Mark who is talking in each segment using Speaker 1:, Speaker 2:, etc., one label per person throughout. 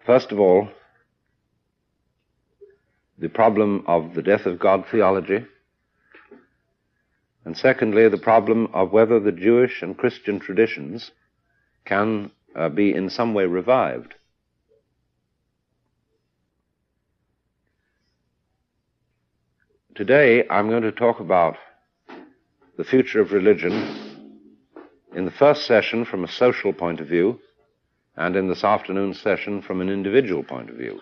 Speaker 1: First of all, the problem of the death of God theology, and secondly, the problem of whether the Jewish and Christian traditions can be in some way revived. Today, I'm going to talk about the future of religion in the first session from a social point of view, and in this afternoon's session from an individual point of view.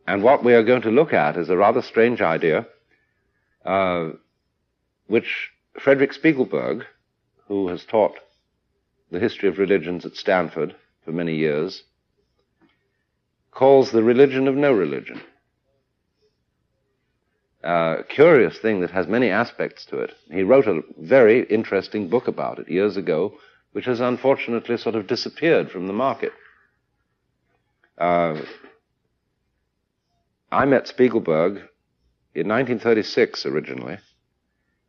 Speaker 1: And what we are going to look at is a rather strange idea, which Frederick Spiegelberg, who has taught the history of religions at Stanford for many years, calls the religion of no religion. A curious thing that has many aspects to it. He wrote a very interesting book about it years ago, which has unfortunately sort of disappeared from the market. I met Spiegelberg in 1936 originally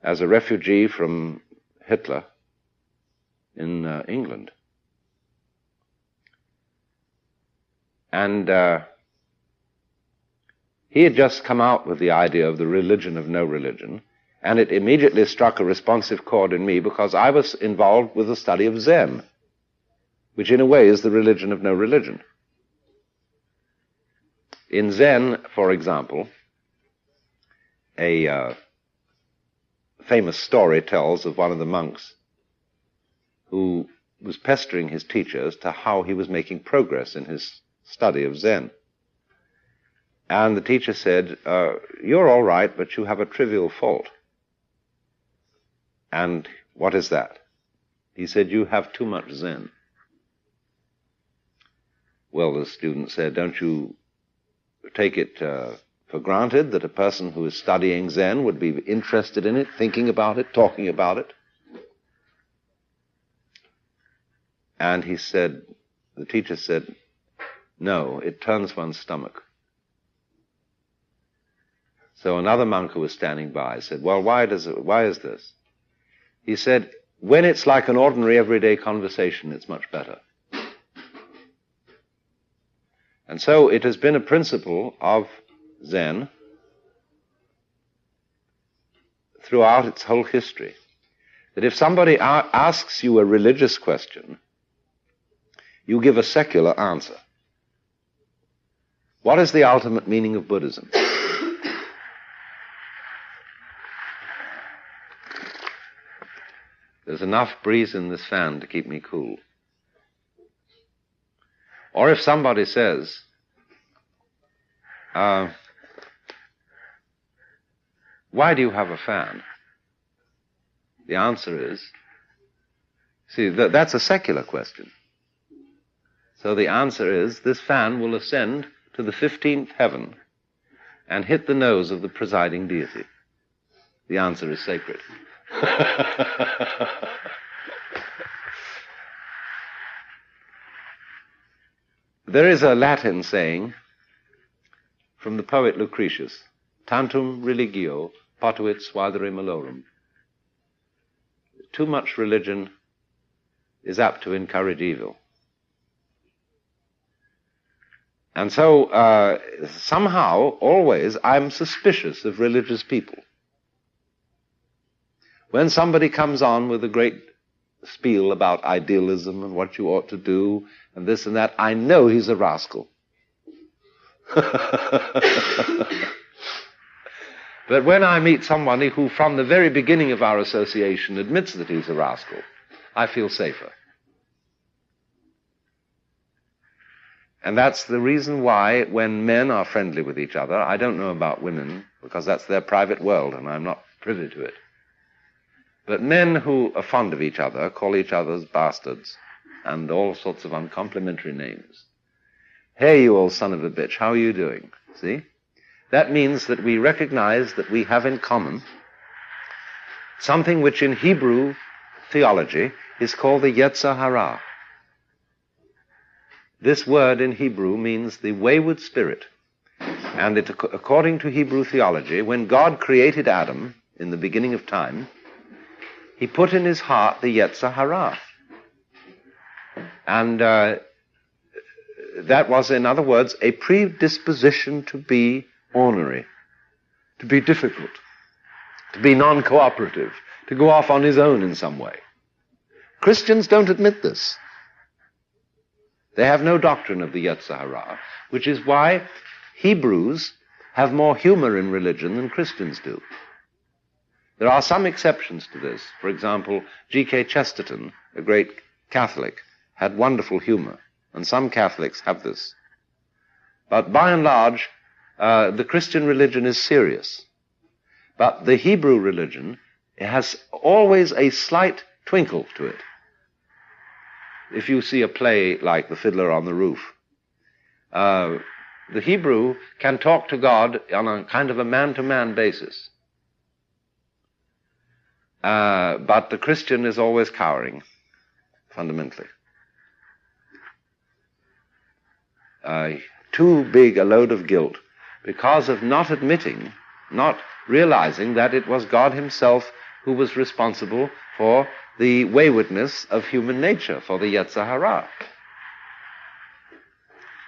Speaker 1: as a refugee from Hitler in England. And he had just come out with the idea of the religion of no religion, and it immediately struck a responsive chord in me because I was involved with the study of Zen, which in a way is the religion of no religion. In Zen, for example, a famous story tells of one of the monks who was pestering his teacher as to how he was making progress in his study of Zen. And the teacher said, "You're all right, but you have a trivial fault." "And what is that?" He said, "You have too much Zen." Well, the student said, "Don't you take it for granted that a person who is studying Zen would be interested in it, thinking about it, talking about it?" And he said, the teacher said, "No, it turns one's stomach." So another monk who was standing by said, "Well, why is this?" He said, "When it's like an ordinary everyday conversation, it's much better." And so it has been a principle of Zen throughout its whole history that if somebody asks you a religious question, you give a secular answer. What is the ultimate meaning of Buddhism? There's enough breeze in this fan to keep me cool. Or if somebody says, "Why do you have a fan?" The answer is, see, that's a secular question. So the answer is, this fan will ascend to the 15th heaven and hit the nose of the presiding deity. The answer is sacred. There is a Latin saying from the poet Lucretius, "Tantum religio potuit suadere malorum." Too much religion is apt to encourage evil. And so, somehow, always, I'm suspicious of religious people. When somebody comes on with a great spiel about idealism and what you ought to do and this and that, I know he's a rascal. But when I meet somebody who from the very beginning of our association admits that he's a rascal, I feel safer. And that's the reason why when men are friendly with each other, I don't know about women, because that's their private world and I'm not privy to it. But men who are fond of each other call each other's bastards and all sorts of uncomplimentary names. "Hey, you old son of a bitch, how are you doing?" See? That means that we recognize that we have in common something which in Hebrew theology is called the Yetzer Hara. This word in Hebrew means the wayward spirit. And according to Hebrew theology, when God created Adam in the beginning of time, he put in his heart the Yetzer Hara. And that was, in other words, a predisposition to be ornery, to be difficult, to be non-cooperative, to go off on his own in some way. Christians don't admit this. They have no doctrine of the Yetzer Hara, which is why Hebrews have more humor in religion than Christians do. There are some exceptions to this. For example, G.K. Chesterton, a great Catholic, had wonderful humor, and some Catholics have this. But by and large, the Christian religion is serious. But the Hebrew religion has always a slight twinkle to it. If you see a play like The Fiddler on the Roof, the Hebrew can talk to God on a kind of a man-to-man basis. But the Christian is always cowering, fundamentally. Too big a load of guilt because of not admitting, not realizing that it was God himself who was responsible for the waywardness of human nature, for the Yetzer Hara.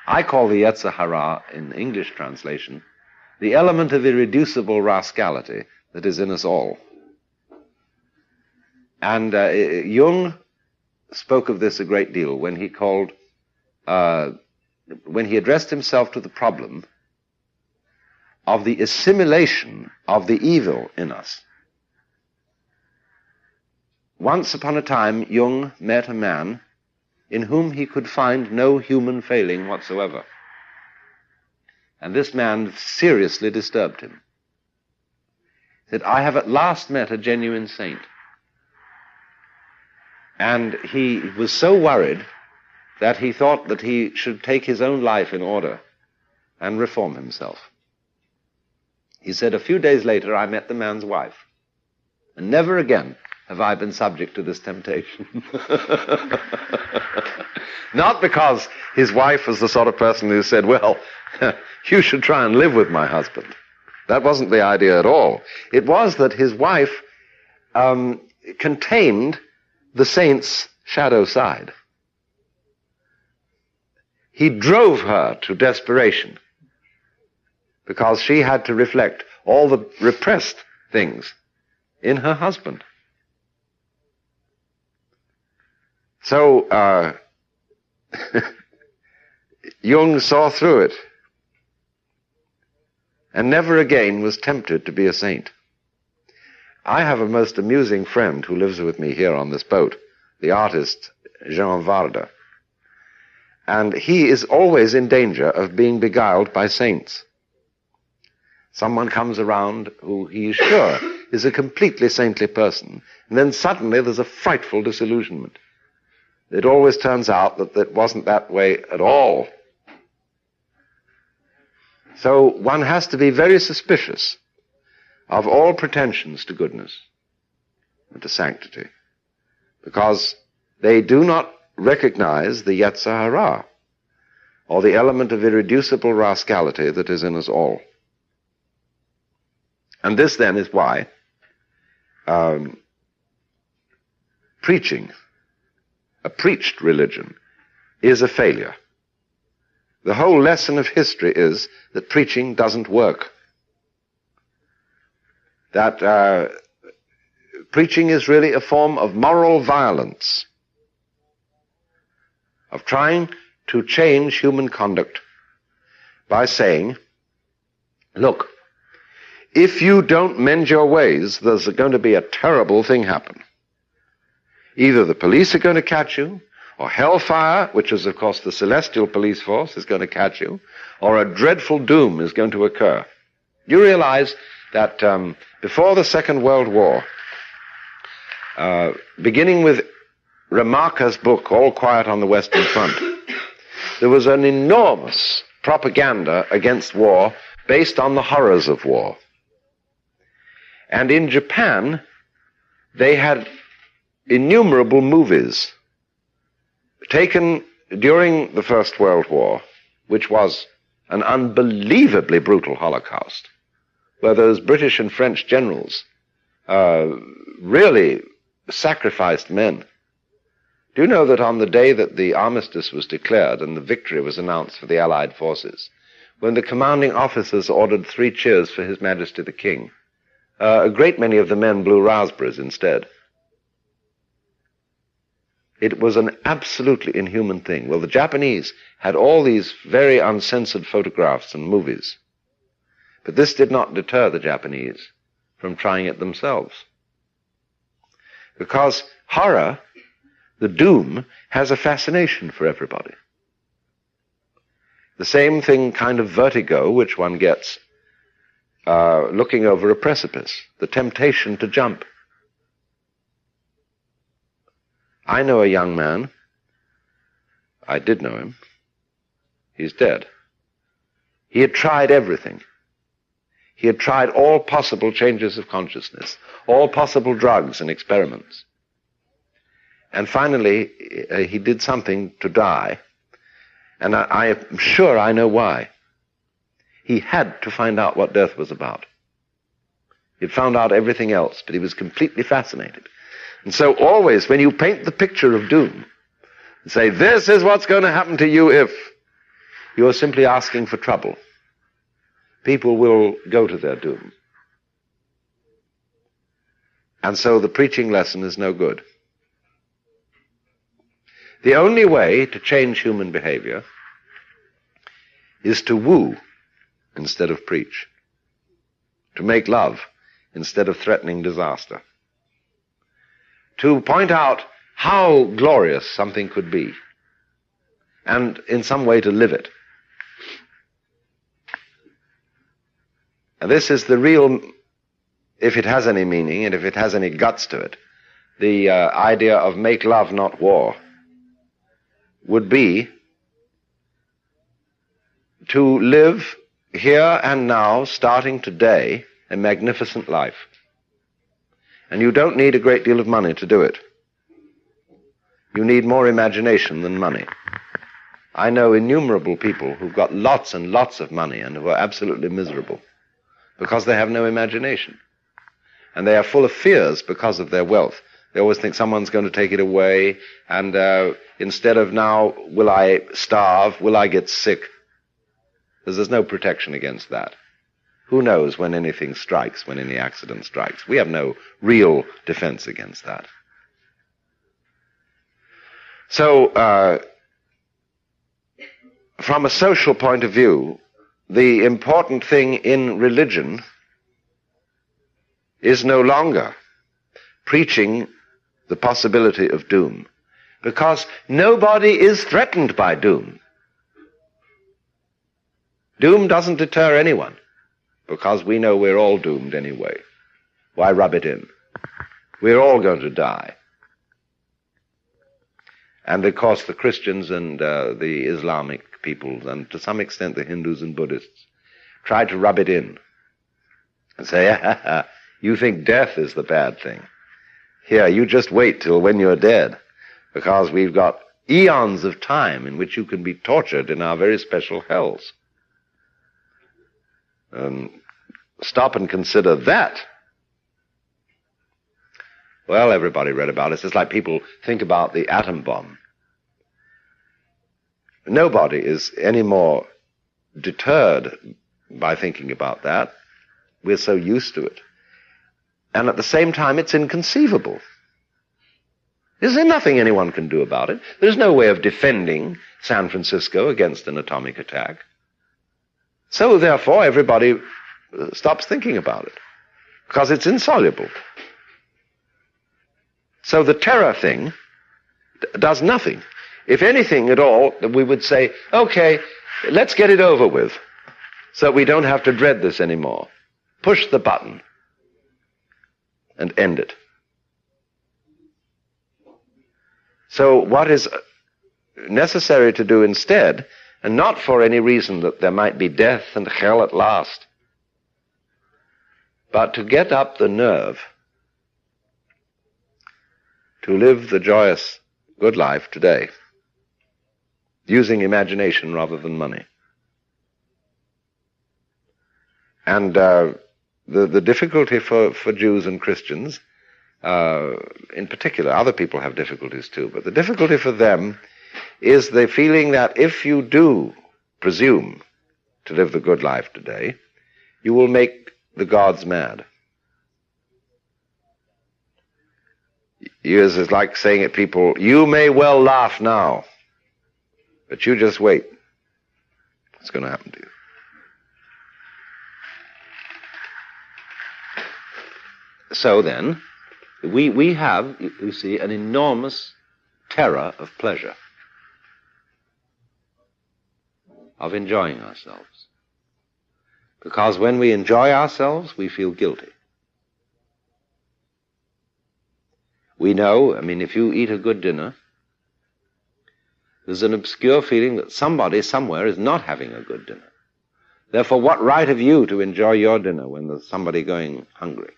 Speaker 1: I call the Yetzer Hara, in English translation, the element of irreducible rascality that is in us all. And Jung spoke of this a great deal when he called, when he addressed himself to the problem of the assimilation of the evil in us. Once upon a time, Jung met a man in whom he could find no human failing whatsoever. And this man seriously disturbed him. He said, I have at last met a genuine saint. And he was so worried that he thought that he should take his own life in order and reform himself. He said, a few days later, I met the man's wife, and never again have I been subject to this temptation. Not because his wife was the sort of person who said, well, you should try and live with my husband. That wasn't the idea at all. It was that his wife contained the saint's shadow side. He drove her to desperation because she had to reflect all the repressed things in her husband. So Jung saw through it and never again was tempted to be a saint. I have a most amusing friend who lives with me here on this boat, the artist Jean Varda. And he is always in danger of being beguiled by saints. Someone comes around who he is sure is a completely saintly person, and then suddenly there's a frightful disillusionment. It always turns out that it wasn't that way at all. So one has to be very suspicious of all pretensions to goodness and to sanctity, because they do not recognize the Yetzer Hara, or the element of irreducible rascality that is in us all. And this then is why preaching, a preached religion, is a failure. The whole lesson of history is that preaching doesn't work. That preaching is really a form of moral violence, of trying to change human conduct by saying, look, if you don't mend your ways, there's going to be a terrible thing happen. Either the police are going to catch you, or hellfire, which is, of course, the celestial police force, is going to catch you, or a dreadful doom is going to occur. You realize that before the Second World War, beginning with Remarque's book, All Quiet on the Western Front, there was an enormous propaganda against war based on the horrors of war. And in Japan, they had innumerable movies taken during the First World War, which was an unbelievably brutal Holocaust, where those British and French generals really sacrificed men Do you know that on the day that the armistice was declared and the victory was announced for the Allied forces, when the commanding officers ordered 3 cheers for His Majesty the King, a great many of the men blew raspberries instead? It was an absolutely inhuman thing. Well, the Japanese had all these very uncensored photographs and movies, but this did not deter the Japanese from trying it themselves. Because horror, the doom, has a fascination for everybody. The same thing, kind of vertigo, which one gets looking over a precipice, the temptation to jump. I know a young man. I did know him. He's dead. He had tried everything. He had tried all possible changes of consciousness, all possible drugs and experiments. And finally, he did something to die. And I am sure I know why. He had to find out what death was about. He'd found out everything else, but he was completely fascinated. And so always, when you paint the picture of doom, and say, this is what's going to happen to you if, you are simply asking for trouble. People will go to their doom. And so the preaching lesson is no good. The only way to change human behavior is to woo instead of preach, to make love instead of threatening disaster, to point out how glorious something could be, and in some way to live it. And this is the real, if it has any meaning and if it has any guts to it, the idea of make love, not war, would be to live here and now, starting today, a magnificent life. And you don't need a great deal of money to do it. You need more imagination than money. I know innumerable people who've got lots and lots of money and who are absolutely miserable because they have no imagination. And they are full of fears because of their wealth. They always think someone's going to take it away, and instead of now, will I starve, will I get sick? Because there's no protection against that. Who knows when anything strikes, when any accident strikes? We have no real defense against that. So, from a social point of view, the important thing in religion is no longer preaching the possibility of doom, because nobody is threatened by doom. Doom doesn't deter anyone, because we know we're all doomed anyway. Why rub it in? We're all going to die. And of course the Christians and the Islamic peoples, and to some extent the Hindus and Buddhists, try to rub it in and say, you think death is the bad thing. Here, you just wait till when you're dead, because we've got eons of time in which you can be tortured in our very special hells. Stop and consider that. Well, everybody read about it. It's just like people think about the atom bomb. Nobody is any more deterred by thinking about that. We're so used to it. And at the same time, it's inconceivable. There's nothing anyone can do about it. There's no way of defending San Francisco against an atomic attack. So, therefore, everybody stops thinking about it, because it's insoluble. So the terror thing does nothing. If anything at all, we would say, okay, let's get it over with, so we don't have to dread this anymore. Push the button and end it. So what is necessary to do instead, and not for any reason that there might be death and hell at last, but to get up the nerve to live the joyous, good life today, using imagination rather than money. And the difficulty for Jews and Christians, in particular, other people have difficulties too, but the difficulty for them is the feeling that if you do presume to live the good life today, you will make the gods mad. It's like saying to people, you may well laugh now, but you just wait. What's going to happen to you? So then, we have, you see, an enormous terror of pleasure, of enjoying ourselves. Because when we enjoy ourselves, we feel guilty. We know, if you eat a good dinner, there's an obscure feeling that somebody somewhere is not having a good dinner. Therefore, what right have you to enjoy your dinner when there's somebody going hungry?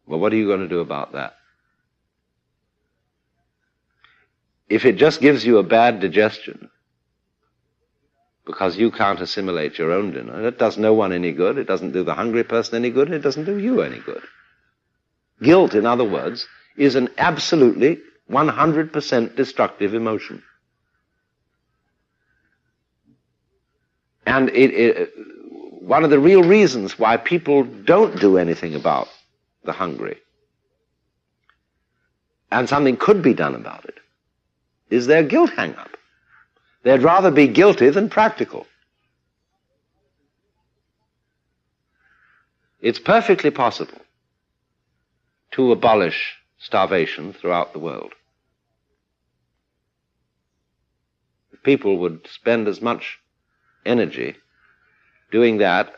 Speaker 1: Well, what are you going to do about that? If it just gives you a bad digestion because you can't assimilate your own dinner, it does no one any good, it doesn't do the hungry person any good, it doesn't do you any good. Guilt, in other words, is an absolutely 100% destructive emotion. And one of the real reasons why people don't do anything about the hungry, and something could be done about it, is their guilt hang-up. They'd rather be guilty than practical. It's perfectly possible to abolish starvation throughout the world. If people would spend as much energy doing that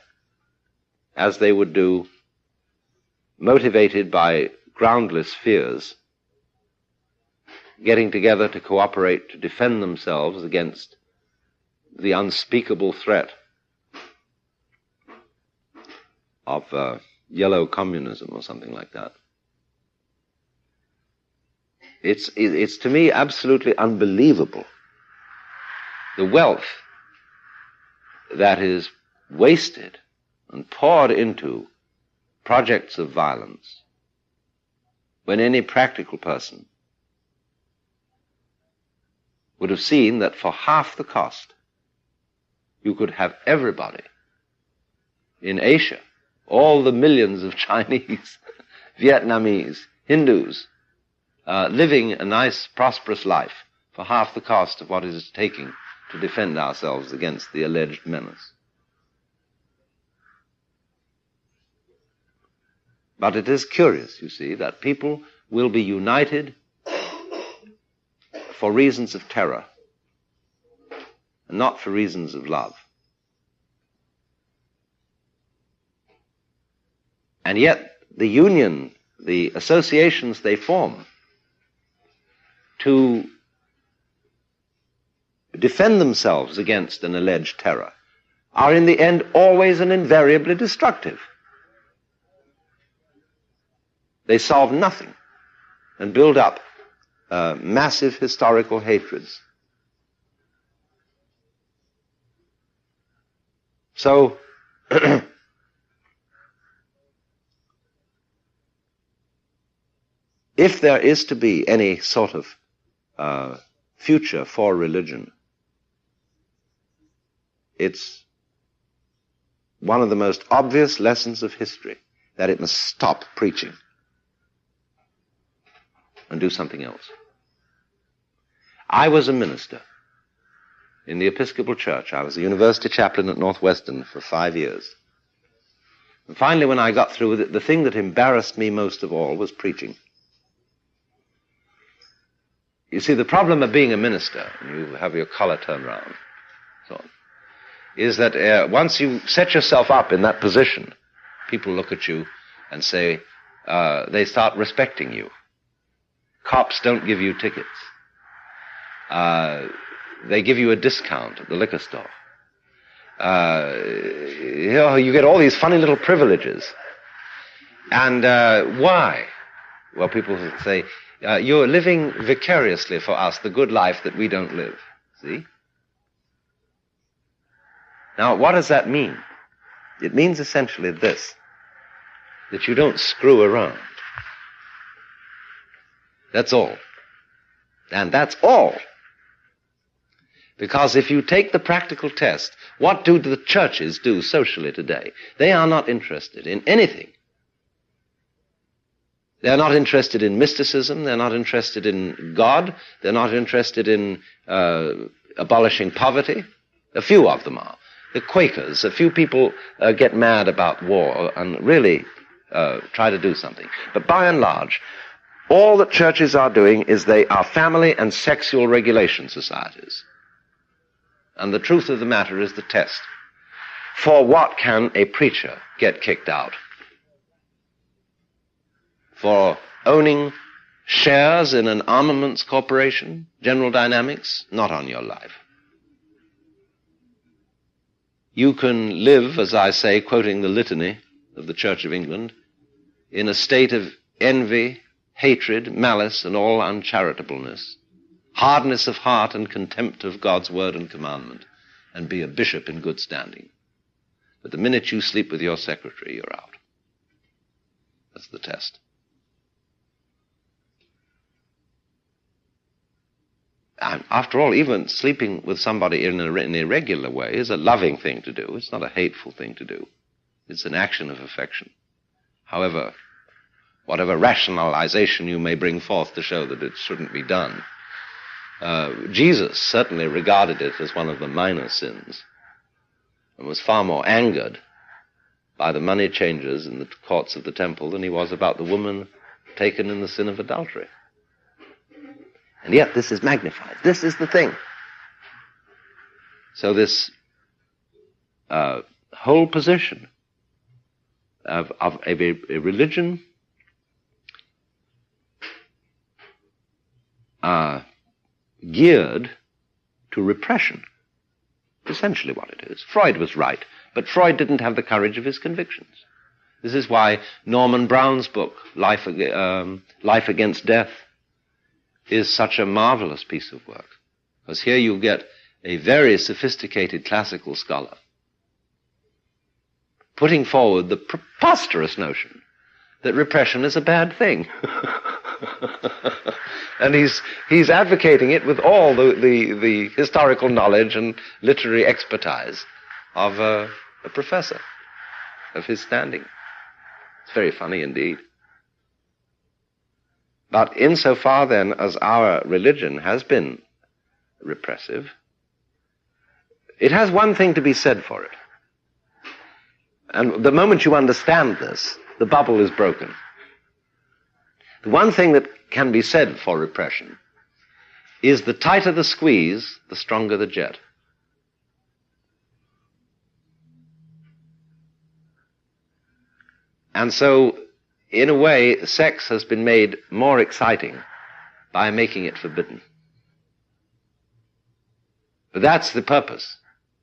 Speaker 1: as they would do motivated by groundless fears, getting together to cooperate to defend themselves against the unspeakable threat of yellow communism or something like that. It's to me absolutely unbelievable, the wealth that is wasted and poured into projects of violence, when any practical person would have seen that for half the cost you could have everybody in Asia, all the millions of Chinese, Vietnamese, Hindus, living a nice, prosperous life for half the cost of what it is taking to defend ourselves against the alleged menace. But it is curious, you see, that people will be united for reasons of terror, and not for reasons of love. And yet, the union, the associations they form to defend themselves against an alleged terror are in the end always and invariably destructive. They solve nothing and build up massive historical hatreds. So, if there is to be any sort of future for religion, it's one of the most obvious lessons of history that it must stop preaching and do something else. I was a minister in the Episcopal Church. I was a university chaplain at Northwestern for 5 years. And finally, when I got through with it, the thing that embarrassed me most of all was preaching. You see, the problem of being a minister, and you have your collar turned round, so on, is that once you set yourself up in that position, people look at you and say, they start respecting you. Cops don't give you tickets. They give you a discount at the liquor store. You get all these funny little privileges. And why? Well, people say, you're living vicariously for us the good life that we don't live. See? Now, what does that mean? It means essentially this, that you don't screw around. That's all. And that's all. Because if you take the practical test, what do the churches do socially today? They are not interested in anything. They're not interested in mysticism. They're not interested in God. They're not interested in abolishing poverty. A few of them are. The Quakers, a few people get mad about war and really try to do something. But by and large, all that churches are doing is they are family and sexual regulation societies. And the truth of the matter is the test. For what can a preacher get kicked out? For owning shares in an armaments corporation, General Dynamics? Not on your life. You can live, as I say, quoting the litany of the Church of England, in a state of envy, hatred, malice, and all uncharitableness, hardness of heart and contempt of God's word and commandment, and be a bishop in good standing. But the minute you sleep with your secretary, you're out. That's the test. And after all, even sleeping with somebody in an irregular way is a loving thing to do. It's not a hateful thing to do. It's an action of affection. However, whatever rationalization you may bring forth to show that it shouldn't be done, Jesus certainly regarded it as one of the minor sins and was far more angered by the money changers in the courts of the temple than he was about the woman taken in the sin of adultery. And yet this is magnified. This is the thing. So this whole position of a religion geared to repression, essentially what it is. Freud was right, but Freud didn't have the courage of his convictions. This is why Norman Brown's book, Life Against Death, is such a marvelous piece of work. Because here you get a very sophisticated classical scholar putting forward the preposterous notion that repression is a bad thing. And he's advocating it with all the historical knowledge and literary expertise of a professor of his standing. It's very funny indeed. But insofar then as our religion has been repressive, it has one thing to be said for it. And the moment you understand this, the bubble is broken. The one thing that can be said for repression is the tighter the squeeze, the stronger the jet. And so, in a way, sex has been made more exciting by making it forbidden. But that's the purpose.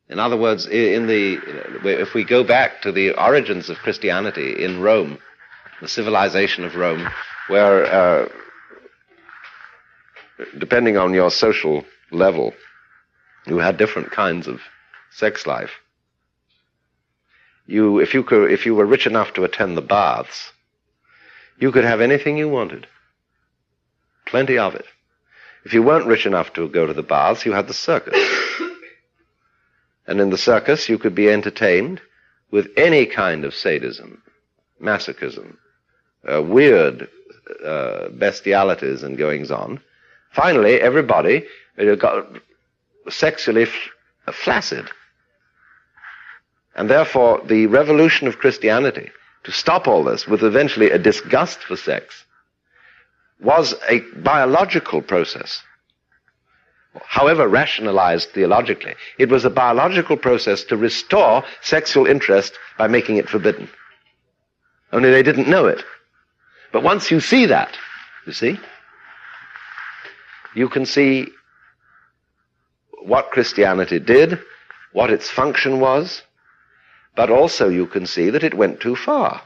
Speaker 1: In other words, if we go back to the origins of Christianity in Rome, the civilization of Rome, where, depending on your social level, you had different kinds of sex life. If you were rich enough to attend the baths, you could have anything you wanted. Plenty of it. If you weren't rich enough to go to the baths, you had the circus. And in the circus, you could be entertained with any kind of sadism, masochism, weird bestialities and goings-on. Finally, everybody got sexually flaccid. And therefore, the revolution of Christianity, to stop all this, with eventually a disgust for sex, was a biological process. However rationalized theologically, it was a biological process to restore sexual interest by making it forbidden. Only they didn't know it. But once you see that, you see, you can see what Christianity did, what its function was, but also you can see that it went too far.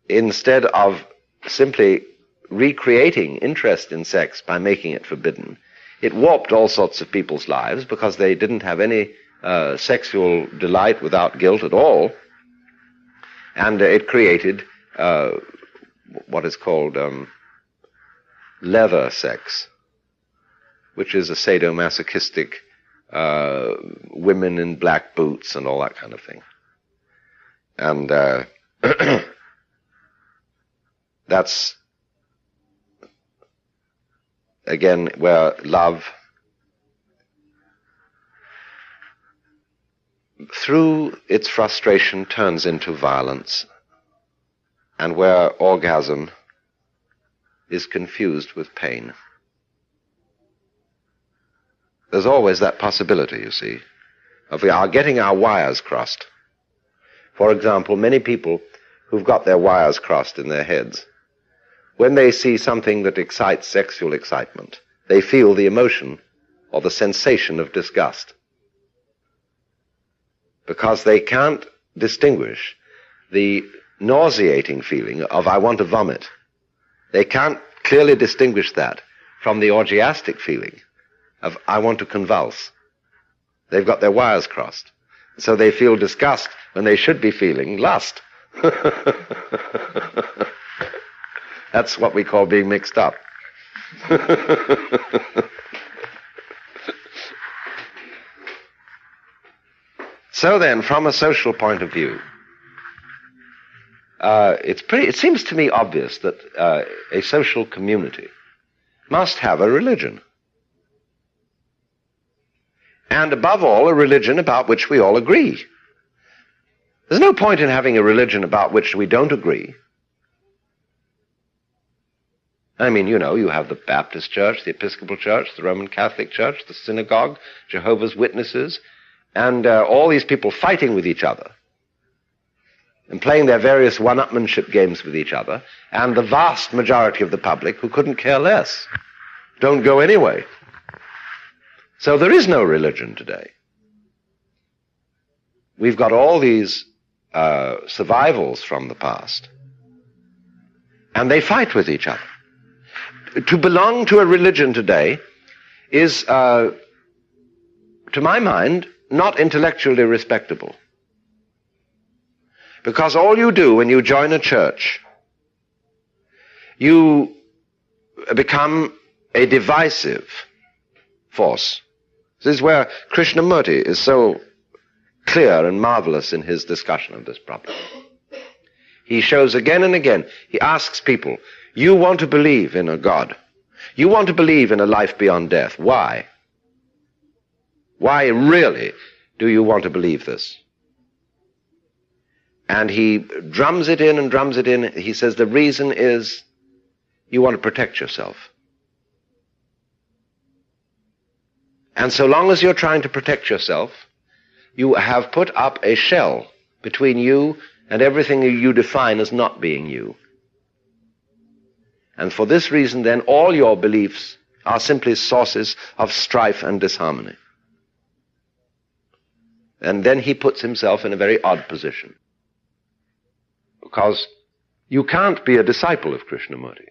Speaker 1: Instead of simply recreating interest in sex by making it forbidden, it warped all sorts of people's lives because they didn't have any sexual delight without guilt at all. And it created what is called leather sex, which is a sadomasochistic women in black boots and all that kind of thing. And that's, again, where love, through its frustration, turns into violence, and where orgasm is confused with pain. There's always that possibility, you see, of our getting our wires crossed. For example, many people who've got their wires crossed in their heads, when they see something that excites sexual excitement, they feel the emotion or the sensation of disgust, because they can't distinguish the nauseating feeling of I want to vomit. They can't clearly distinguish that from the orgiastic feeling of I want to convulse. They've got their wires crossed. So they feel disgust when they should be feeling lust. That's what we call being mixed up. So then, from a social point of view, it seems to me obvious that a social community must have a religion. And above all, a religion about which we all agree. There's no point in having a religion about which we don't agree. I mean, you know, you have the Baptist Church, the Episcopal Church, the Roman Catholic Church, the synagogue, Jehovah's Witnesses, and all these people fighting with each other and playing their various one-upmanship games with each other, and the vast majority of the public who couldn't care less, don't go anyway. So there is no religion today. We've got all these survivals from the past, and they fight with each other. To belong to a religion today is, to my mind, not intellectually respectable. Because all you do when you join a church, you become a divisive force. This is where Krishnamurti is so clear and marvelous in his discussion of this problem. He shows again and again, he asks people, you want to believe in a God. You want to believe in a life beyond death. Why? Why really do you want to believe this? And he drums it in and drums it in. He says the reason is you want to protect yourself. And so long as you're trying to protect yourself, you have put up a shell between you and everything you define as not being you. And for this reason, then, all your beliefs are simply sources of strife and disharmony. And then he puts himself in a very odd position, because you can't be a disciple of Krishnamurti.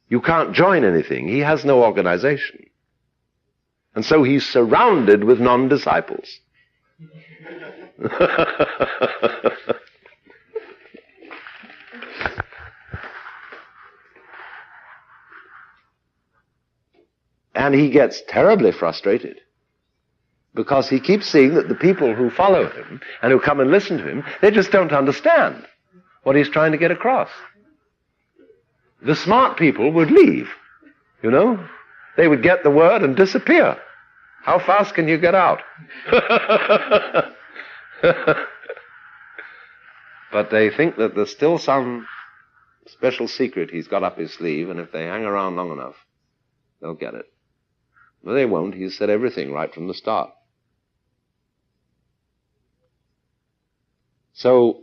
Speaker 1: You can't join anything. He has no organization. And so he's surrounded with non-disciples. And he gets terribly frustrated, because he keeps seeing that the people who follow him and who come and listen to him, they just don't understand what he's trying to get across. The smart people would leave, you know. They would get the word and disappear. How fast can you get out? But they think that there's still some special secret he's got up his sleeve, and if they hang around long enough, they'll get it. But they won't. He's said everything right from the start. So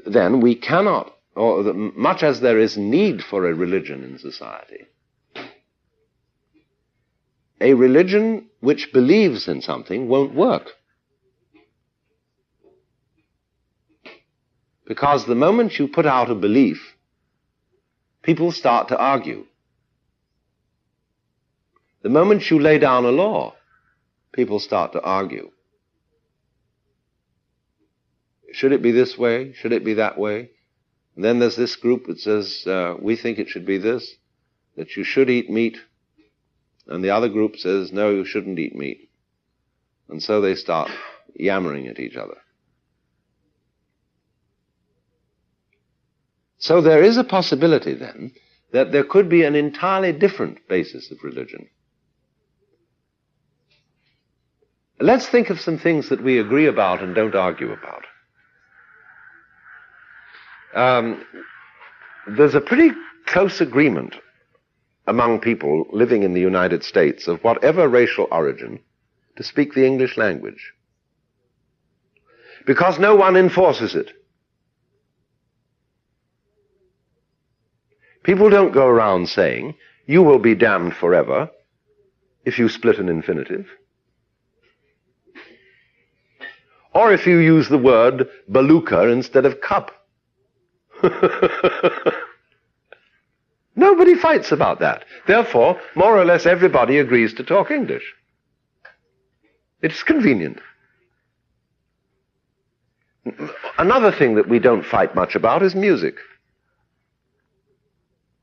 Speaker 1: then we cannot, or much as there is need for a religion in society, a religion which believes in something won't work. Because the moment you put out a belief, people start to argue. The moment you lay down a law, people start to argue. should it be this way? Should it be that way? And then there's this group that says, we think it should be this, that you should eat meat. And the other group says, no, you shouldn't eat meat. And so they start yammering at each other. So there is a possibility then that there could be an entirely different basis of religion. Let's think of some things that we agree about and don't argue about. There's a pretty close agreement among people living in the United States of whatever racial origin to speak the English language, because no one enforces it. People don't go around saying, you will be damned forever if you split an infinitive, or if you use the word baluka instead of cup. Nobody fights about that. Therefore, more or less everybody agrees to talk English. It's convenient. Another thing that we don't fight much about is music.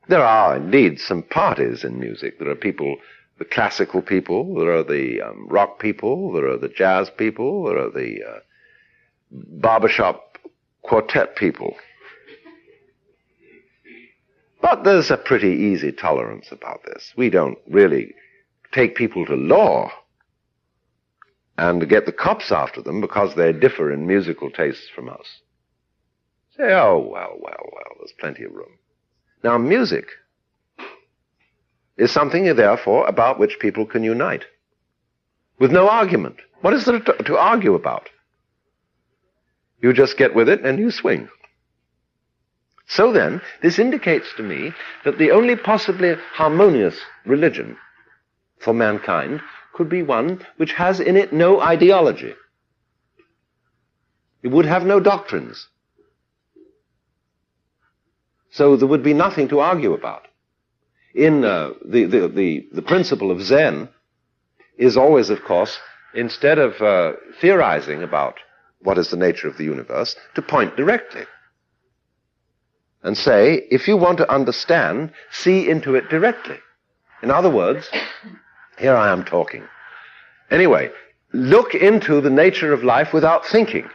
Speaker 1: There are indeed some parties in music. There are people, the classical people, there are the rock people, there are the jazz people, there are the barbershop quartet people. But there's a pretty easy tolerance about this. We don't really take people to law and get the cops after them because they differ in musical tastes from us. Say, oh, well, there's plenty of room. Now, music is something, therefore, about which people can unite with no argument. What is there to argue about? You just get with it and you swing. So then, this indicates to me that the only possibly harmonious religion for mankind could be one which has in it no ideology. It would have no doctrines. So there would be nothing to argue about. In the principle of Zen is always, of course, instead of theorizing about what is the nature of the universe, to point directly and say, if you want to understand, see into it directly. In other words, here I am talking. Anyway, look into the nature of life without thinking.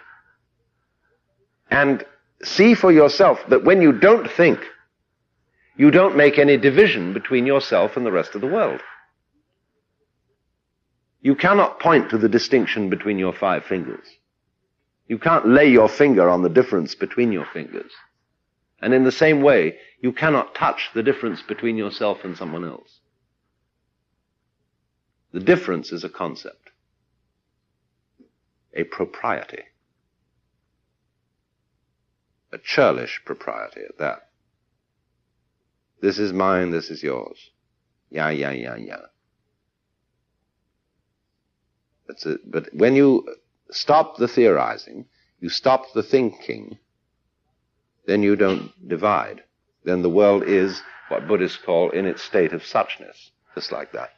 Speaker 1: And see for yourself that when you don't think, you don't make any division between yourself and the rest of the world. You cannot point to the distinction between your 5 fingers. You can't lay your finger on the difference between your fingers. And in the same way, you cannot touch the difference between yourself and someone else. The difference is a concept, a propriety, a churlish propriety at that. This is mine, this is yours. Yeah. But when you stop the theorizing, you stop the thinking, then you don't divide. Then the world is what Buddhists call in its state of suchness, just like that.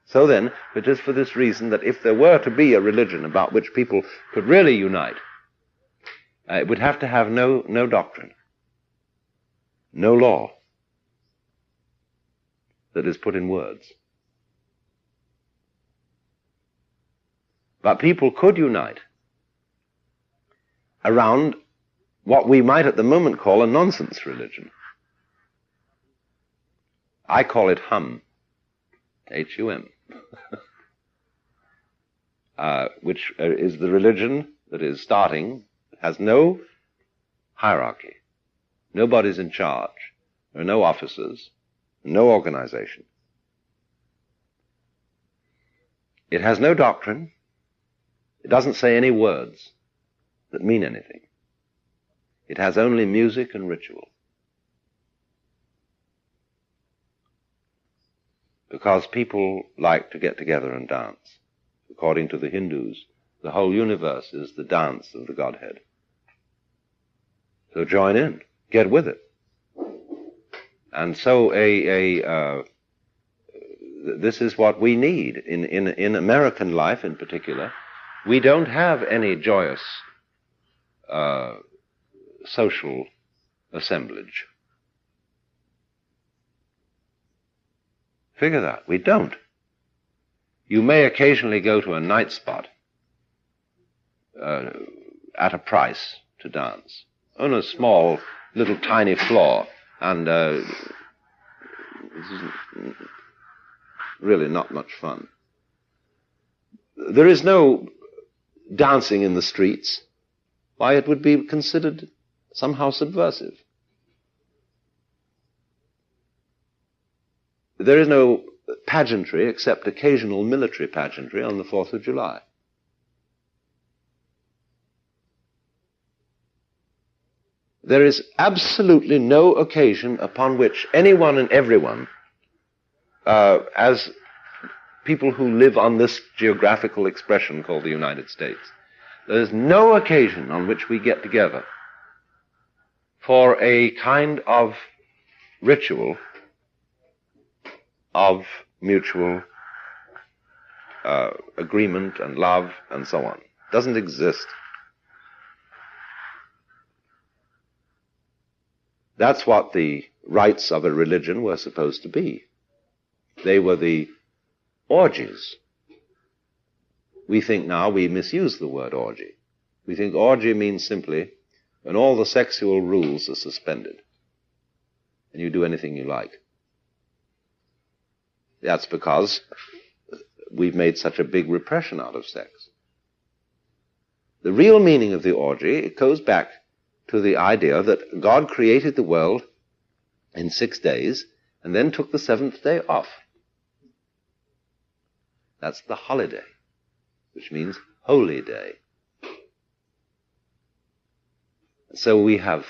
Speaker 1: So then, it is for this reason that if there were to be a religion about which people could really unite, it would have to have no doctrine, no law that is put in words. But people could unite around what we might at the moment call a nonsense religion. I call it hum, H-U-M, which is the religion that is starting, has no hierarchy. Nobody's in charge. There are no officers, no organization. It has no doctrine. It doesn't say any words that mean anything. It has only music and ritual. Because people like to get together and dance. According to the Hindus, the whole universe is the dance of the Godhead. So join in, get with it. And so this is what we need. In American life in particular, we don't have any joyous social assemblage. Figure that. We don't. You may occasionally go to a night spot at a price to dance on a small, little tiny floor, and this is really not much fun. There is no dancing in the streets. Why, it would be considered somehow subversive. There is no pageantry except occasional military pageantry on the 4th of July. There is absolutely no occasion upon which anyone and everyone, as people who live on this geographical expression called the United States, there is no occasion on which we get together for a kind of ritual of mutual agreement and love and so on. It doesn't exist. That's what the rites of a religion were supposed to be. They were the orgies. We think now we misuse the word orgy. We think orgy means simply when all the sexual rules are suspended and you do anything you like. That's because we've made such a big repression out of sex. The real meaning of the orgy, it goes back to the idea that God created the world in 6 days and then took the 7th day off. That's the holiday, which means holy day. So we have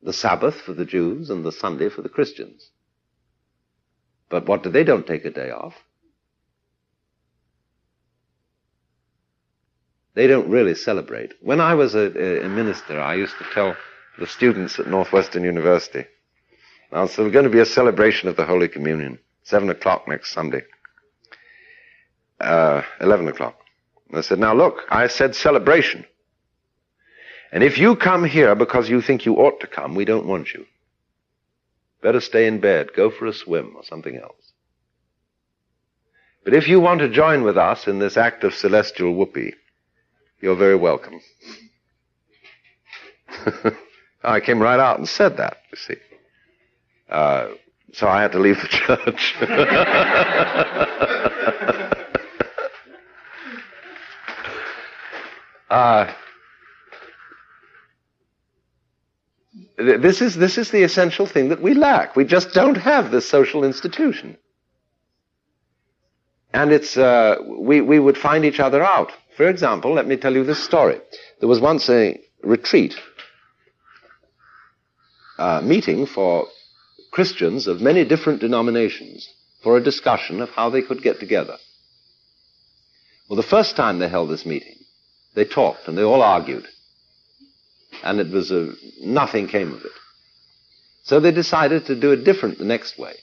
Speaker 1: the Sabbath for the Jews and the Sunday for the Christians. But what do they don't take a day off? They don't really celebrate. When I was a minister, I used to tell the students at Northwestern University, now, so we're going to be a celebration of the Holy Communion, 7 o'clock next Sunday, 11 o'clock. And I said, now look, I said celebration. And if you come here because you think you ought to come, we don't want you. Better stay in bed, go for a swim or something else. But if you want to join with us in this act of celestial whoopee, you're very welcome. I came right out and said that, you see. So I had to leave the church. This is the essential thing that we lack. We just don't have this social institution. And it's, we would find each other out. For example, let me tell you this story. There was once a retreat meeting for Christians of many different denominations for a discussion of how they could get together. Well, the first time they held this meeting, they talked and they all argued. And it was nothing came of it. So they decided to do it different the next way.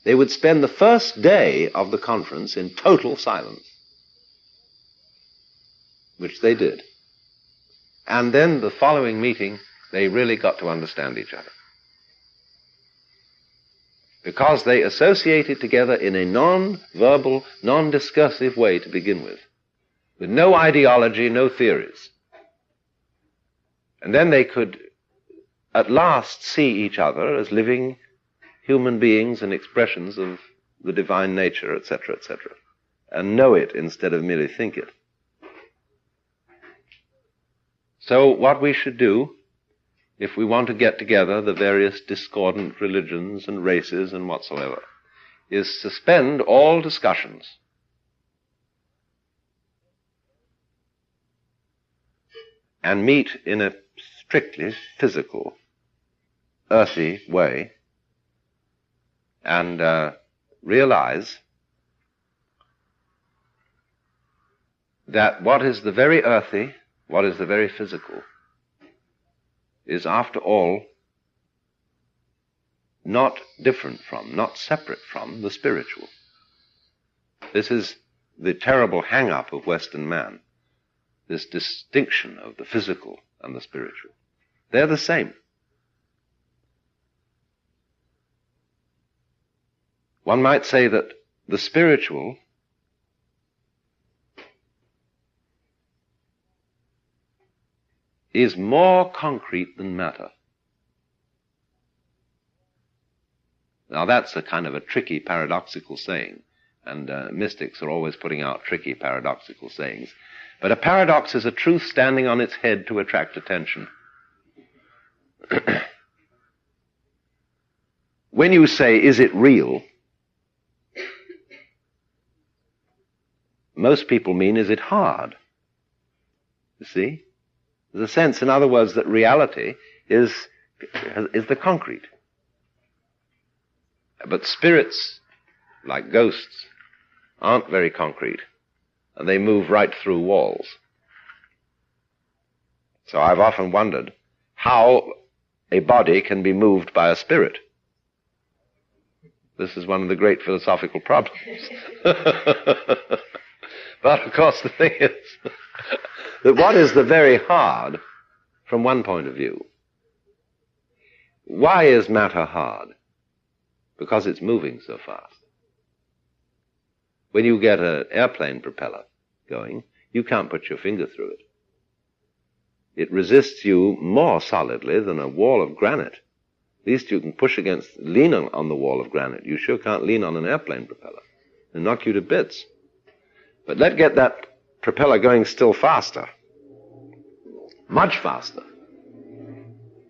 Speaker 1: They would spend the first day of the conference in total silence, which they did. And then the following meeting, they really got to understand each other. Because they associated together in a non-verbal, non-discursive way to begin with no ideology, no theories. And then they could at last see each other as living human beings and expressions of the divine nature, etc., etc., and know it instead of merely think it. So what we should do, if we want to get together the various discordant religions and races and whatsoever, is suspend all discussions. And meet in a strictly physical, earthy way, and realize that what is the very earthy, what is the very physical, is after all not different from, not separate from the spiritual. This is the terrible hang-up of Western man, this distinction of the physical and the spiritual. They're the same. One might say that the spiritual is more concrete than matter. Now that's a kind of a tricky, paradoxical saying, and mystics are always putting out tricky, paradoxical sayings. But a paradox is a truth standing on its head to attract attention. When you say, is it real? Most people mean, is it hard? You see? There's a sense, in other words, that reality is the concrete. But spirits, like ghosts, aren't very concrete, and they move right through walls. So I've often wondered how a body can be moved by a spirit. This is one of the great philosophical problems. But of course the thing is that what is the very hard from one point of view? Why is matter hard? Because it's moving so fast. When you get an airplane propeller going, you can't put your finger through it. It resists you more solidly than a wall of granite. At least you can lean on the wall of granite. You sure can't lean on an airplane propeller. It'll knock you to bits. But let's get that propeller going still faster. Much faster.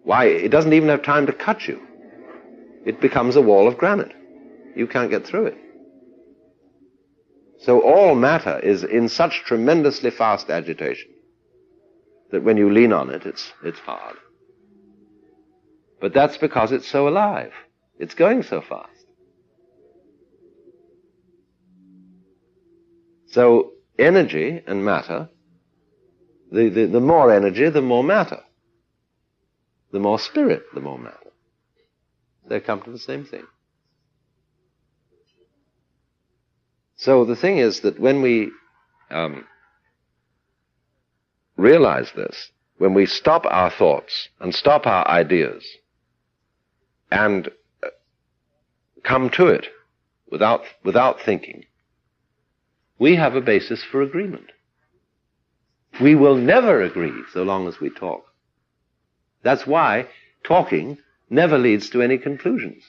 Speaker 1: Why? It doesn't even have time to cut you. It becomes a wall of granite. You can't get through it. So all matter is in such tremendously fast agitation that when you lean on it, it's hard. But that's because it's so alive. It's going so fast. So energy and matter, the more energy, the more matter. The more spirit, the more matter. They come to the same thing. So the thing is that when we realize this, when we stop our thoughts and stop our ideas and come to it without thinking, we have a basis for agreement. We will never agree so long as we talk. That's why talking never leads to any conclusions.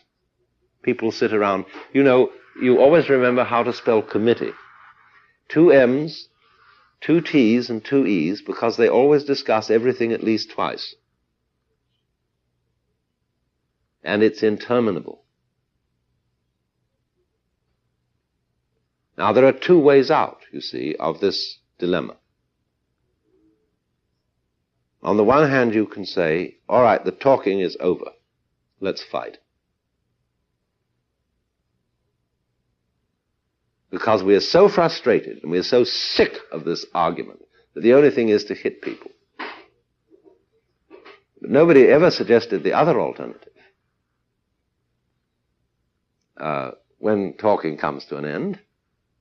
Speaker 1: People sit around. You know, you always remember how to spell committee. 2 M's, 2 T's, and 2 E's, because they always discuss everything at least twice. And it's interminable. Now, there are 2 ways out, you see, of this dilemma. On the one hand, you can say, all right, the talking is over. Let's fight. Because we are so frustrated and we are so sick of this argument that the only thing is to hit people. But nobody ever suggested the other alternative. When talking comes to an end,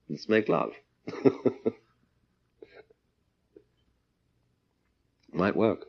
Speaker 1: let's make love. Might work.